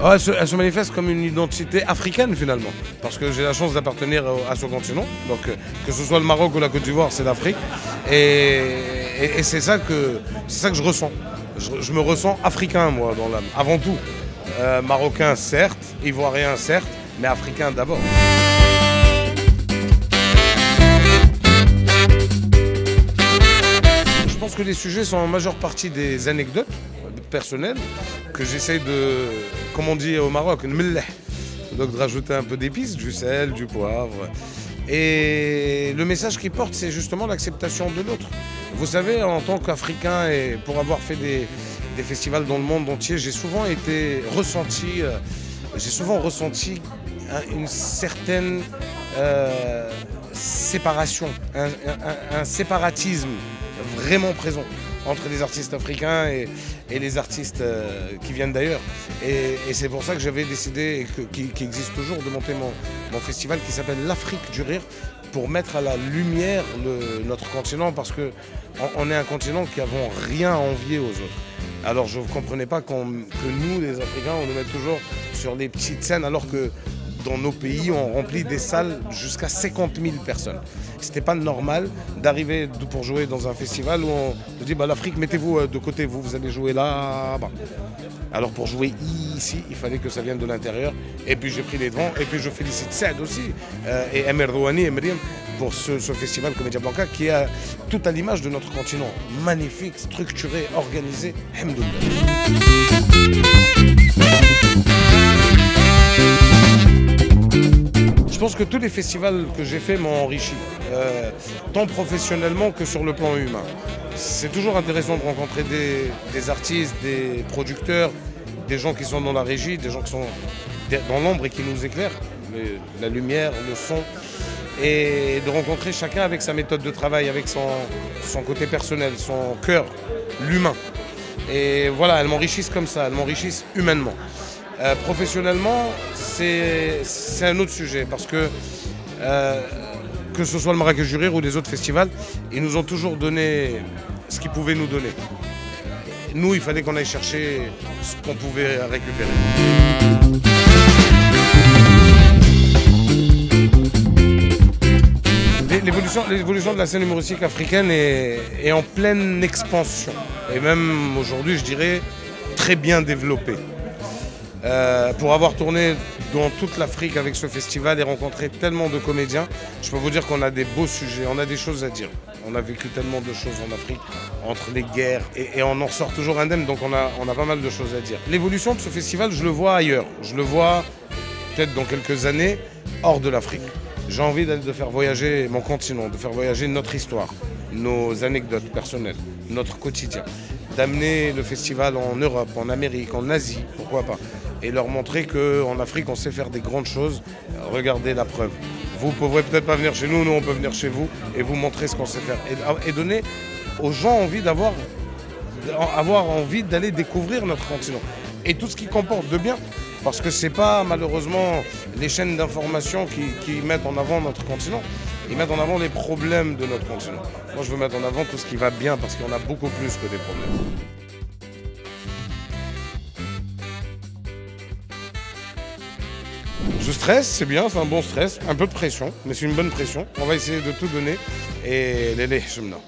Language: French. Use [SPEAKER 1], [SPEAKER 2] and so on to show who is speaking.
[SPEAKER 1] Oh, elle se manifeste comme une identité africaine finalement, parce que j'ai la chance d'appartenir à ce continent, donc que ce soit le Maroc ou la Côte d'Ivoire, c'est l'Afrique, et c'est ça que je ressens. Je me ressens africain moi dans l'âme, avant tout. Marocain certes, ivoirien certes, mais africain d'abord. Je pense que les sujets sont en majeure partie des anecdotes personnelles que j'essaye de, comme on dit au Maroc, donc de rajouter un peu d'épices, du sel, du poivre. Et le message qu'ils portent, c'est justement l'acceptation de l'autre. Vous savez, en tant qu'Africain, et pour avoir fait des festivals dans le monde entier, j'ai souvent ressenti une certaine séparation, un séparatisme vraiment présent entre les artistes africains et les artistes qui viennent d'ailleurs. Et c'est pour ça que j'avais décidé, et qui existe toujours, de monter mon festival qui s'appelle l'Afrique du Rire, pour mettre à la lumière notre continent, parce qu'on est un continent qui n'avons rien à envier aux autres. Alors je ne comprenais pas que nous, les Africains, on nous met toujours sur les petites scènes, alors que dans nos pays, on remplit des salles jusqu'à 50 000 personnes. C'était pas normal d'arriver pour jouer dans un festival où on dit bah, l'Afrique, mettez-vous de côté, vous allez jouer là-bas. Alors pour jouer ici, il fallait que ça vienne de l'intérieur. Et puis j'ai pris les devants. Et puis je félicite Saad aussi et Emer Rouhani et Mriem pour ce festival Comédia Blanca qui est tout à l'image de notre continent. Magnifique, structuré, organisé. Je pense que tous les festivals que j'ai faits m'ont enrichi, tant professionnellement que sur le plan humain. C'est toujours intéressant de rencontrer des artistes, des producteurs, des gens qui sont dans la régie, des gens qui sont dans l'ombre et qui nous éclairent, la lumière, le son, et de rencontrer chacun avec sa méthode de travail, avec son côté personnel, son cœur, l'humain. Et voilà, elles m'enrichissent comme ça, elles m'enrichissent humainement. Professionnellement, c'est un autre sujet, parce que ce soit le Marrakech du Rire ou les autres festivals, ils nous ont toujours donné ce qu'ils pouvaient nous donner. Nous, il fallait qu'on aille chercher ce qu'on pouvait récupérer. L'évolution de la scène humoristique africaine est en pleine expansion. Et même aujourd'hui, je dirais, très bien développée. Pour avoir tourné dans toute l'Afrique avec ce festival et rencontré tellement de comédiens, je peux vous dire qu'on a des beaux sujets, on a des choses à dire. On a vécu tellement de choses en Afrique, entre les guerres, et on en sort toujours indemne, donc on a pas mal de choses à dire. L'évolution de ce festival, je le vois ailleurs. Je le vois peut-être dans quelques années, hors de l'Afrique. J'ai envie de faire voyager mon continent, de faire voyager notre histoire, nos anecdotes personnelles, notre quotidien. D'amener le festival en Europe, en Amérique, en Asie, pourquoi pas. Et leur montrer qu'en Afrique, on sait faire des grandes choses. Regardez la preuve. Vous ne pourrez peut-être pas venir chez nous, nous on peut venir chez vous et vous montrer ce qu'on sait faire. Et donner aux gens envie avoir envie d'aller découvrir notre continent. Et tout ce qui comporte de bien. Parce que ce n'est pas malheureusement les chaînes d'information qui mettent en avant notre continent. Ils mettent en avant les problèmes de notre continent. Moi je veux mettre en avant tout ce qui va bien, parce qu'il y en a beaucoup plus que des problèmes. Je stresse, c'est bien, c'est un bon stress, un peu de pression, mais c'est une bonne pression. On va essayer de tout donner et les chemins.